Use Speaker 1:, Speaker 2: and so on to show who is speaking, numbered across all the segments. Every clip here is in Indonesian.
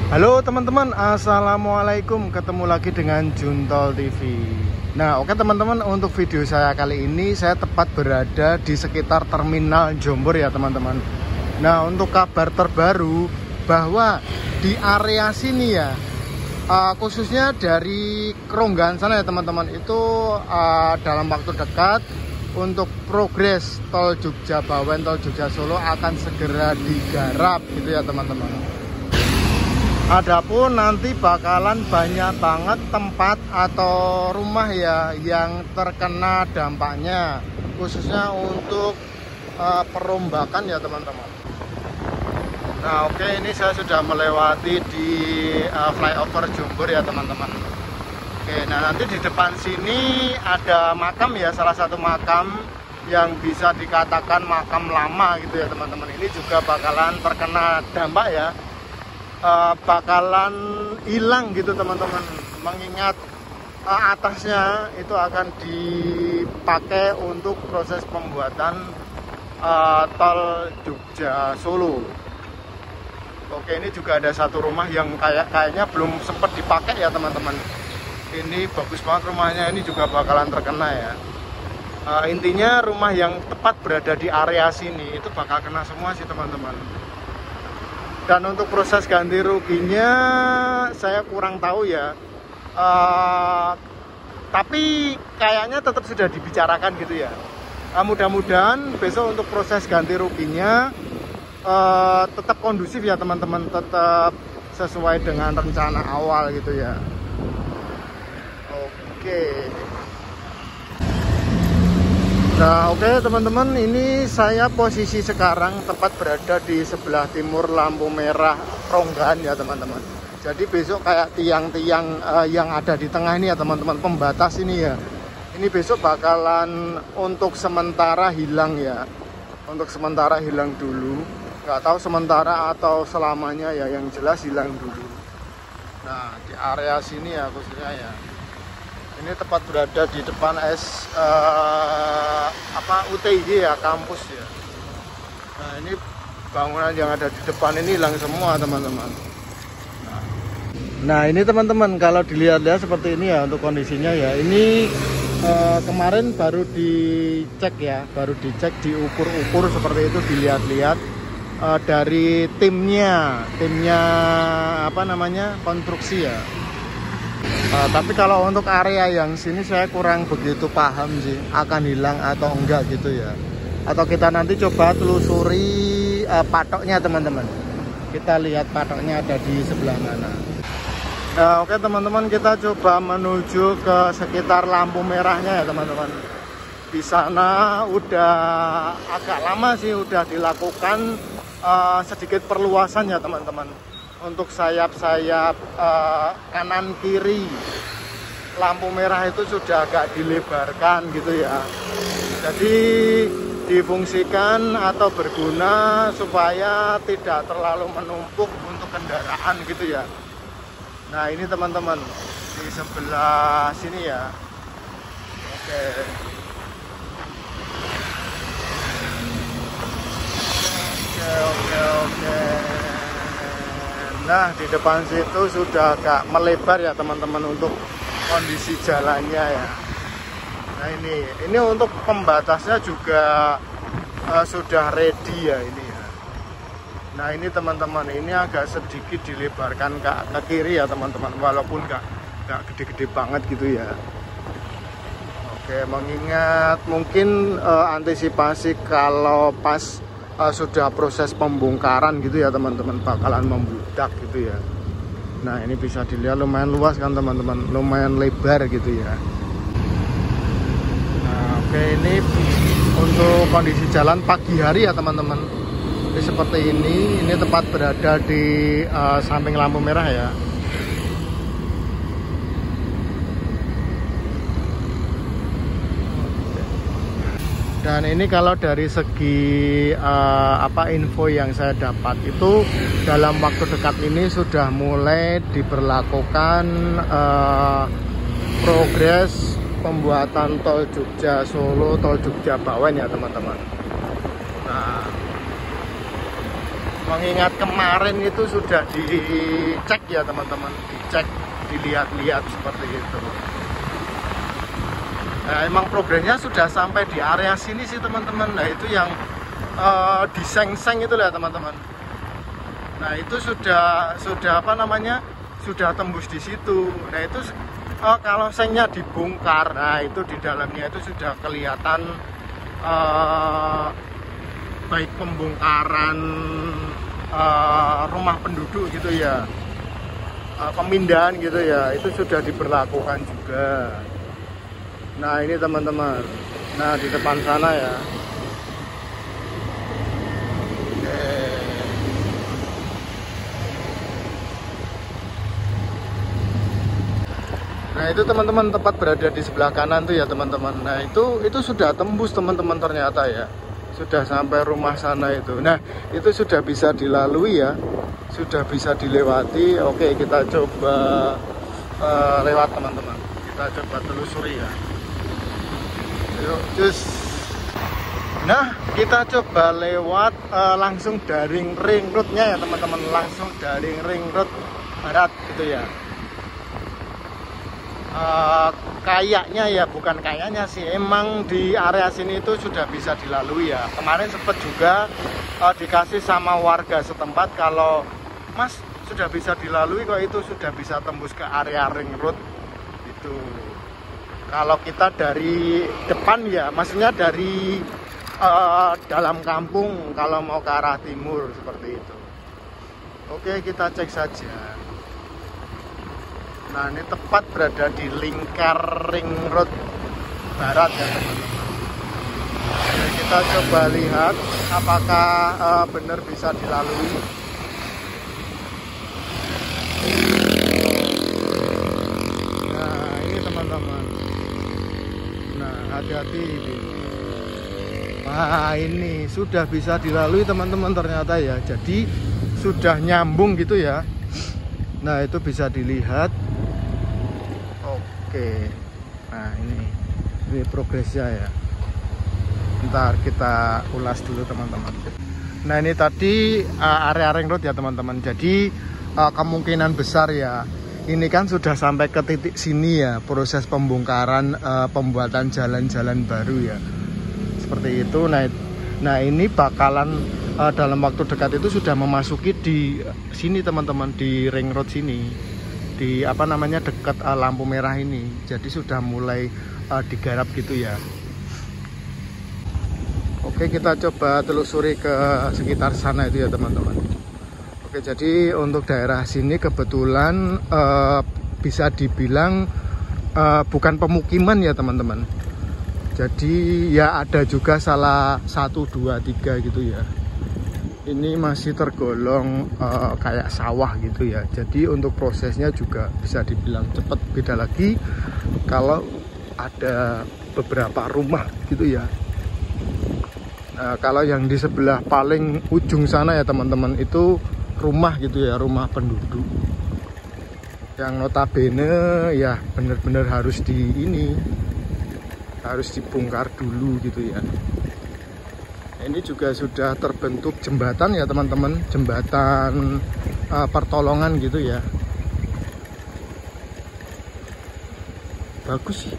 Speaker 1: Halo teman-teman, assalamualaikum. Ketemu lagi dengan Juntol TV. Nah, oke teman-teman, untuk video saya kali ini saya tepat berada di sekitar terminal Jombor ya teman-teman. Nah, untuk kabar terbaru bahwa di area sini ya, khususnya dari Keronggan sana ya teman-teman, itu dalam waktu dekat untuk progres tol Jogja Bawen, tol Jogja Solo akan segera digarap gitu ya teman-teman. Adapun nanti bakalan banyak banget tempat atau rumah ya yang terkena dampaknya, khususnya untuk perombakan ya teman-teman. Nah oke, ini saya sudah melewati di flyover Jombor ya teman-teman. Oke, nah nanti di depan sini ada makam ya, salah satu makam yang bisa dikatakan makam lama gitu ya teman-teman. Ini juga bakalan terkena dampak ya, bakalan hilang gitu teman-teman, mengingat atasnya itu akan dipakai untuk proses pembuatan tol Jogja Solo. Oke, ini juga ada satu rumah yang kayaknya belum sempat dipakai ya teman-teman. Ini bagus banget rumahnya, ini juga bakalan terkena ya. Intinya rumah yang tepat berada di area sini itu bakal kena semua sih teman-teman. Dan untuk proses ganti ruginya saya kurang tahu ya, tapi kayaknya tetap sudah dibicarakan gitu ya. Mudah-mudahan besok untuk proses ganti ruginya tetap kondusif ya teman-teman, tetap sesuai dengan rencana awal gitu ya. Oke. Nah oke teman-teman, ini saya posisi sekarang tepat berada di sebelah timur lampu merah Keronggan ya teman-teman. Jadi besok kayak tiang-tiang yang ada di tengah ini ya teman-teman, pembatas ini ya, ini besok bakalan untuk sementara hilang ya. Untuk sementara hilang dulu, nggak tahu sementara atau selamanya ya, yang jelas hilang dulu. Nah di area sini ya khususnya ya, ini tepat berada di depan UTY ya, kampus ya. Nah ini bangunan yang ada di depan ini hilang semua teman-teman. Nah ini teman-teman, kalau dilihat-lihat seperti ini ya untuk kondisinya ya. Ini kemarin baru dicek ya, baru dicek, diukur-ukur seperti itu, dilihat-lihat dari timnya konstruksi ya. Tapi kalau untuk area yang sini saya kurang begitu paham sih, akan hilang atau enggak gitu ya. Atau kita nanti coba telusuri patoknya teman-teman. Kita lihat patoknya ada di sebelah mana. Oke teman-teman, kita coba menuju ke sekitar lampu merahnya ya teman-teman. Di sana udah agak lama sih udah dilakukan sedikit perluasan ya teman-teman. Untuk sayap-sayap kanan kiri lampu merah itu sudah agak dilebarkan gitu ya. Jadi difungsikan atau berguna supaya tidak terlalu menumpuk untuk kendaraan gitu ya. Nah ini teman-teman di sebelah sini ya. Oke. Nah di depan situ sudah agak melebar ya teman-teman untuk kondisi jalannya ya. Nah ini untuk pembatasnya juga sudah ready ya ini ya. Nah ini teman-teman, ini agak sedikit dilebarkan ke kiri ya teman-teman, walaupun nggak gede-gede banget gitu ya. Oke, mengingat mungkin antisipasi kalau pas sudah proses pembongkaran gitu ya teman-teman, bakalan membludak gitu ya. Nah ini bisa dilihat lumayan luas kan teman-teman, lumayan lebar gitu ya. Nah oke, ini untuk kondisi jalan pagi hari ya teman-teman. Ini seperti ini tepat berada di samping lampu merah ya. Dan ini kalau dari segi info yang saya dapat itu dalam waktu dekat ini sudah mulai diberlakukan progres pembuatan tol Jogja Solo, tol Jogja Bawen ya teman-teman. Nah Mengingat kemarin itu sudah dicek ya teman-teman, dicek, dilihat-lihat seperti itu. Nah, emang progresnya sudah sampai di area sini sih teman-teman. Nah itu yang di seng-seng itu ya teman-teman. Nah itu sudah apa namanya, sudah tembus di situ. Nah itu kalau sengnya dibongkar, nah itu di dalamnya itu sudah kelihatan baik pembongkaran rumah penduduk gitu ya, pemindahan gitu ya, itu sudah diberlakukan juga. Nah ini teman-teman, nah di depan sana ya. Nah itu teman-teman tepat berada di sebelah kanan tuh ya teman-teman. Nah itu sudah tembus teman-teman ternyata ya, sudah sampai rumah sana itu. Nah itu sudah bisa dilalui ya, sudah bisa dilewati. Oke, kita coba lewat teman-teman, kita coba telusuri ya. Yuk cus. Nah kita coba lewat langsung dari ring roadnya ya teman-teman, langsung dari ring road barat gitu ya. Kayaknya ya, bukan kayaknya sih, emang di area sini itu sudah bisa dilalui ya. Kemarin sempat juga dikasih sama warga setempat, kalau mas sudah bisa dilalui kok, itu sudah bisa tembus ke area ring road itu. Kalau kita dari depan ya, maksudnya dari dalam kampung kalau mau ke arah timur seperti itu. Oke, kita cek saja. Nah ini tepat berada di lingkar ring road barat ya teman-teman. Nah, kita coba lihat apakah benar bisa dilalui. Nah ini teman-teman, nah hati-hati ini. Wah ini sudah bisa dilalui teman-teman ternyata ya, jadi sudah nyambung gitu ya. Nah itu bisa dilihat. Oke, nah ini progresnya ya. Ntar kita ulas dulu teman-teman. Nah ini tadi area ring road ya teman-teman. Jadi kemungkinan besar ya, ini kan sudah sampai ke titik sini ya, proses pembongkaran pembuatan jalan-jalan baru ya, seperti itu. Nah ini bakalan dalam waktu dekat itu sudah memasuki di sini teman-teman, di ring road sini, di apa namanya, dekat lampu merah ini. Jadi sudah mulai digarap gitu ya. Oke, kita coba telusuri ke sekitar sana itu ya teman-teman. Oke, jadi untuk daerah sini kebetulan bisa dibilang bukan pemukiman ya teman-teman. Jadi ya ada juga salah 1, 2, 3 gitu ya. Ini masih tergolong kayak sawah gitu ya. Jadi untuk prosesnya juga bisa dibilang cepat. Beda lagi kalau ada beberapa rumah gitu ya. Nah, kalau yang di sebelah paling ujung sana ya teman-teman, itu rumah gitu ya, rumah penduduk. Yang notabene ya benar-benar harus harus dibongkar dulu gitu ya. Ini juga sudah terbentuk jembatan ya teman-teman, jembatan pertolongan gitu ya. Bagus sih.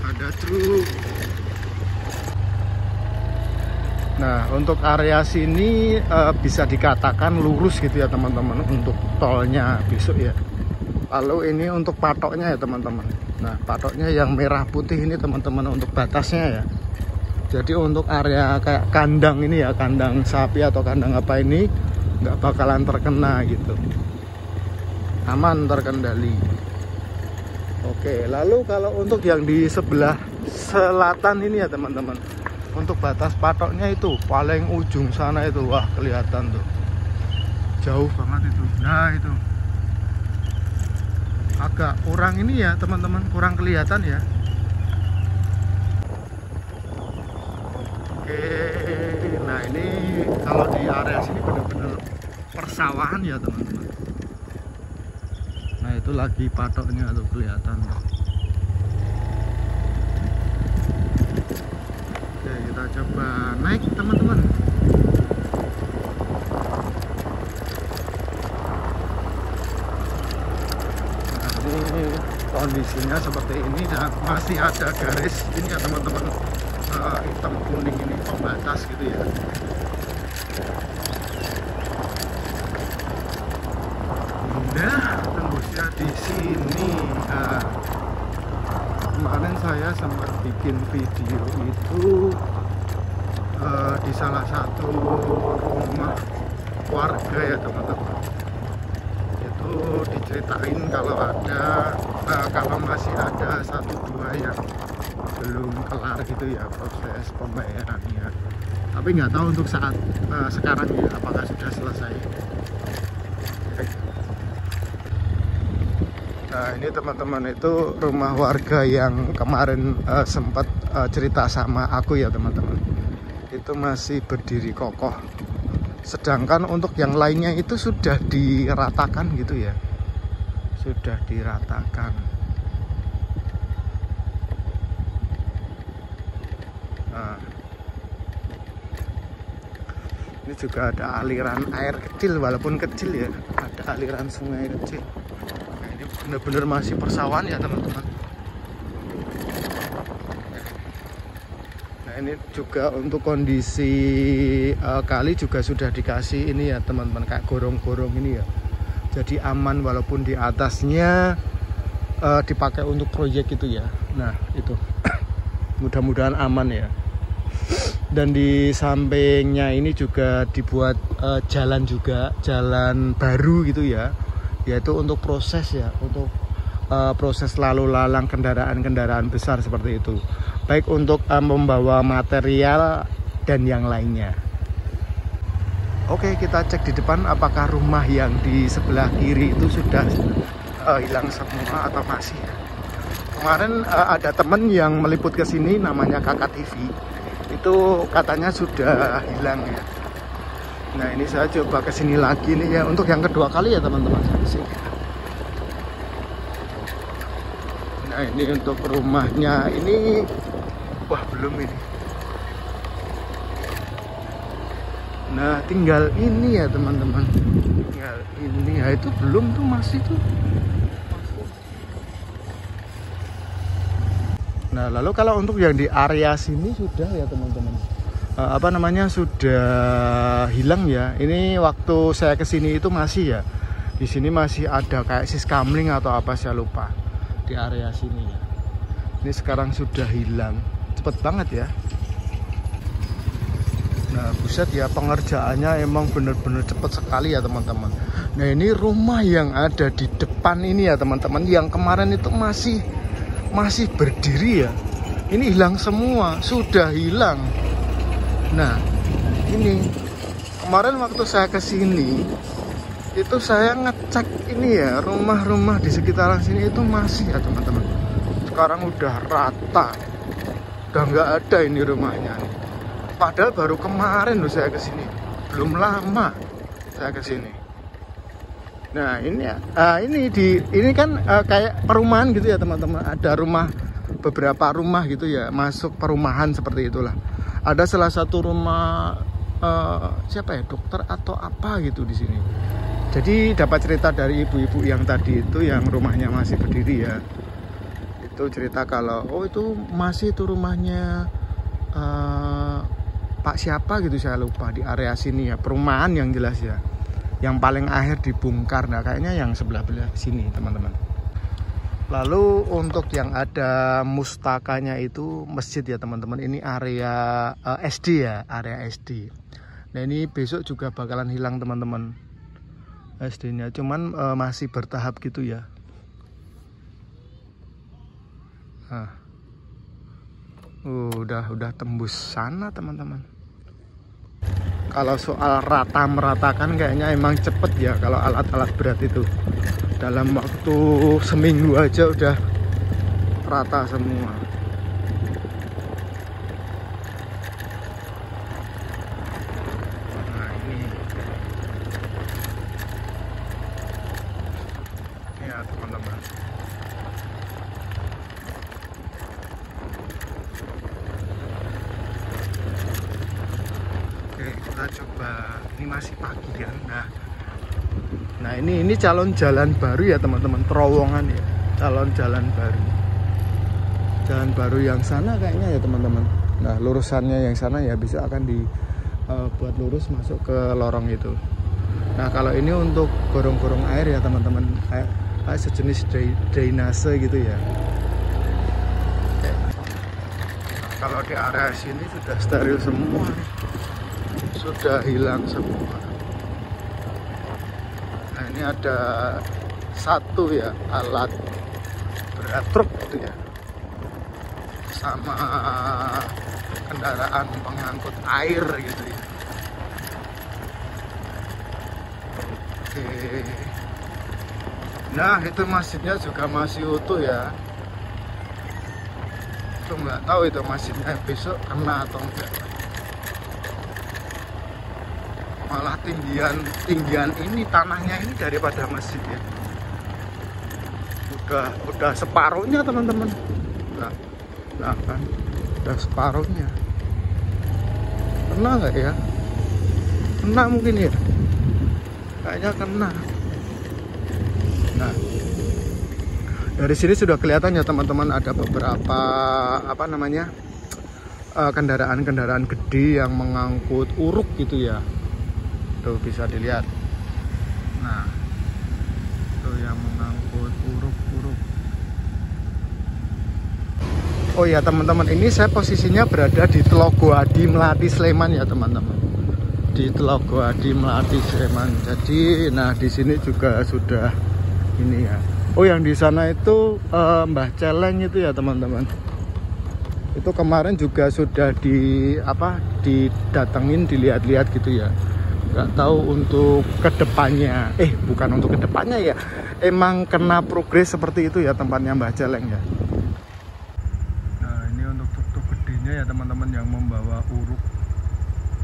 Speaker 1: Ada truk. Nah untuk area sini bisa dikatakan lurus gitu ya teman-teman untuk tolnya besok ya. Lalu ini untuk patoknya ya teman-teman. Nah patoknya yang merah putih ini teman-teman untuk batasnya ya. Jadi untuk area kayak kandang ini ya, kandang sapi atau kandang apa ini, nggak bakalan terkena gitu, aman, terkendali. Oke, lalu kalau untuk yang di sebelah selatan ini ya teman-teman, untuk batas patoknya itu paling ujung sana itu, wah kelihatan tuh, jauh banget itu. Nah itu agak kurang ini ya teman-teman, kurang kelihatan ya. Oke, nah ini kalau di area sini benar-benar persawahan ya teman-teman. Nah itu lagi patoknya tuh kelihatan. Oke, kita coba naik teman-teman. Nah, ini kondisinya seperti ini ya, masih ada garis ini ya teman-teman, hitam kuning ini pembatas gitu ya. Nah, tembusnya di sini. Kemarin saya sempat bikin video itu di salah satu rumah warga ya teman-teman. Itu diceritain kalau ada kalau masih ada 1-2 yang belum kelar gitu ya proses pembayarannya. Tapi nggak tahu untuk saat sekarang ya apakah sudah selesai. Nah ini teman-teman, itu rumah warga yang kemarin sempat cerita sama aku ya teman-teman. Itu masih berdiri kokoh. Sedangkan untuk yang lainnya itu sudah diratakan gitu ya. Sudah diratakan. Nah, ini juga ada aliran air kecil, walaupun kecil ya. Ada aliran sungai kecil. Benar-benar masih persawahan ya teman-teman. Nah ini juga untuk kondisi kali juga sudah dikasih ini ya teman-teman, kayak gorong-gorong ini ya. Jadi aman walaupun di atasnya dipakai untuk proyek itu ya. Nah itu mudah-mudahan aman ya. Dan di sampingnya ini juga dibuat jalan juga, jalan baru gitu ya. Yaitu untuk proses ya, untuk proses lalu lalang kendaraan-kendaraan besar seperti itu, baik untuk membawa material dan yang lainnya. Oke, kita cek di depan apakah rumah yang di sebelah kiri itu sudah hilang semua atau masih ya. Kemarin ada temen yang meliput ke sini, namanya Kakak TV, itu katanya sudah hilang ya. Nah ini saya coba kesini lagi nih ya, untuk yang kedua kali ya teman-teman. Nah ini untuk rumahnya ini, wah belum ini. Nah tinggal ini ya teman-teman, tinggal ini ya, itu belum tuh, masih tuh. Nah lalu kalau untuk yang di area sini sudah ya teman-teman, apa namanya, sudah hilang ya. Ini waktu saya kesini itu masih ya, di sini masih ada kayak siskamling atau apa saya lupa di area sini ya. Ini sekarang sudah hilang, cepet banget ya. Nah buset ya, pengerjaannya emang bener-bener cepet sekali ya teman-teman. Nah ini rumah yang ada di depan ini ya teman-teman, yang kemarin itu masih berdiri ya, ini hilang semua, sudah hilang. Nah ini kemarin waktu saya kesini itu saya ngecek ini ya, rumah-rumah di sekitaran sini itu masih ya teman-teman. Sekarang udah rata, udah nggak ada ini rumahnya. Padahal baru kemarin loh saya kesini, belum lama saya kesini. Nah ini ya, ini kan kayak perumahan gitu ya teman-teman. Ada beberapa rumah gitu ya, masuk perumahan seperti itulah. Ada salah satu rumah siapa ya, dokter atau apa gitu di sini. Jadi dapat cerita dari ibu-ibu yang tadi itu, yang rumahnya masih berdiri ya. Itu cerita kalau itu masih itu rumahnya Pak siapa gitu, saya lupa, di area sini ya, perumahan yang jelas ya. Yang paling akhir dibongkar. Nah kayaknya yang sebelah sini teman-teman. Lalu untuk yang ada mustakanya itu masjid ya teman-teman. Ini area SD ya, area SD. Nah ini besok juga bakalan hilang teman-teman, SD-nya. Cuman masih bertahap gitu ya. Nah, udah tembus sana teman-teman. Kalau soal meratakan kayaknya emang cepet ya kalau alat-alat berat itu. Dalam waktu seminggu aja udah rata semua. Nah ini ya teman-teman. ini masih pagi ya. Nah ini calon jalan baru ya teman-teman, terowongan ya, calon jalan baru yang sana kayaknya ya teman-teman. Nah lurusannya yang sana ya bisa akan dibuat lurus masuk ke lorong itu. Nah kalau ini untuk gorong-gorong air ya teman-teman, kayak sejenis drainase gitu ya. Kalau di area sini sudah steril semua nih. Sudah hilang semua. Nah ini ada satu ya alat berat truk gitu ya, sama kendaraan pengangkut air gitu ya. Oke. Nah itu masjidnya juga masih utuh ya. Itu nggak tahu itu masjidnya besok kena atau enggak. Malah tinggian ini tanahnya ini daripada masjid ya. Udah separuhnya teman-teman. Nah kan udah separuhnya. Kena nggak ya? Kena mungkin ya. Kayaknya kena. Nah dari sini sudah kelihatan ya teman-teman, ada beberapa kendaraan-kendaraan gede yang mengangkut uruk gitu ya. Tuh bisa dilihat. Nah tuh yang mengangkut uruk. Oh ya teman-teman, ini saya posisinya berada di Telogo Adi Melati Sleman ya teman-teman, di Telogo Adi Melati Sleman. Jadi nah di sini juga sudah ini ya. Oh yang di sana itu Mbah Celeng itu ya teman-teman. Itu kemarin juga sudah didatengin, dilihat-lihat gitu ya. Nggak tahu untuk kedepannya, bukan untuk kedepannya ya. Emang kena progres seperti itu ya tempatnya Mbah Celeng ya. Nah ini untuk truk gedenya ya teman-teman, yang membawa uruk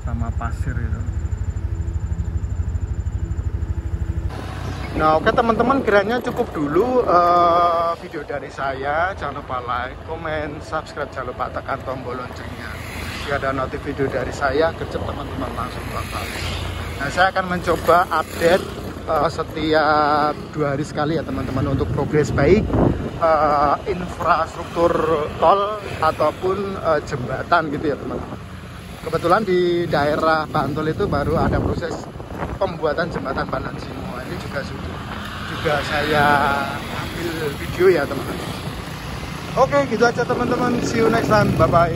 Speaker 1: sama pasir itu. Nah oke teman-teman, kiranya cukup dulu video dari saya. Jangan lupa like, komen, subscribe, jangan lupa tekan tombol loncengnya. Jika ada notif video dari saya, gercep teman-teman langsung bakal. Nah saya akan mencoba update setiap 2 hari sekali ya teman-teman, untuk progres baik infrastruktur tol ataupun jembatan gitu ya teman-teman. Kebetulan di daerah Bantul itu baru ada proses pembuatan jembatan Pandan Simo. Ini juga saya ambil video ya teman-teman. Oke gitu aja teman-teman, see you next time, bye bye.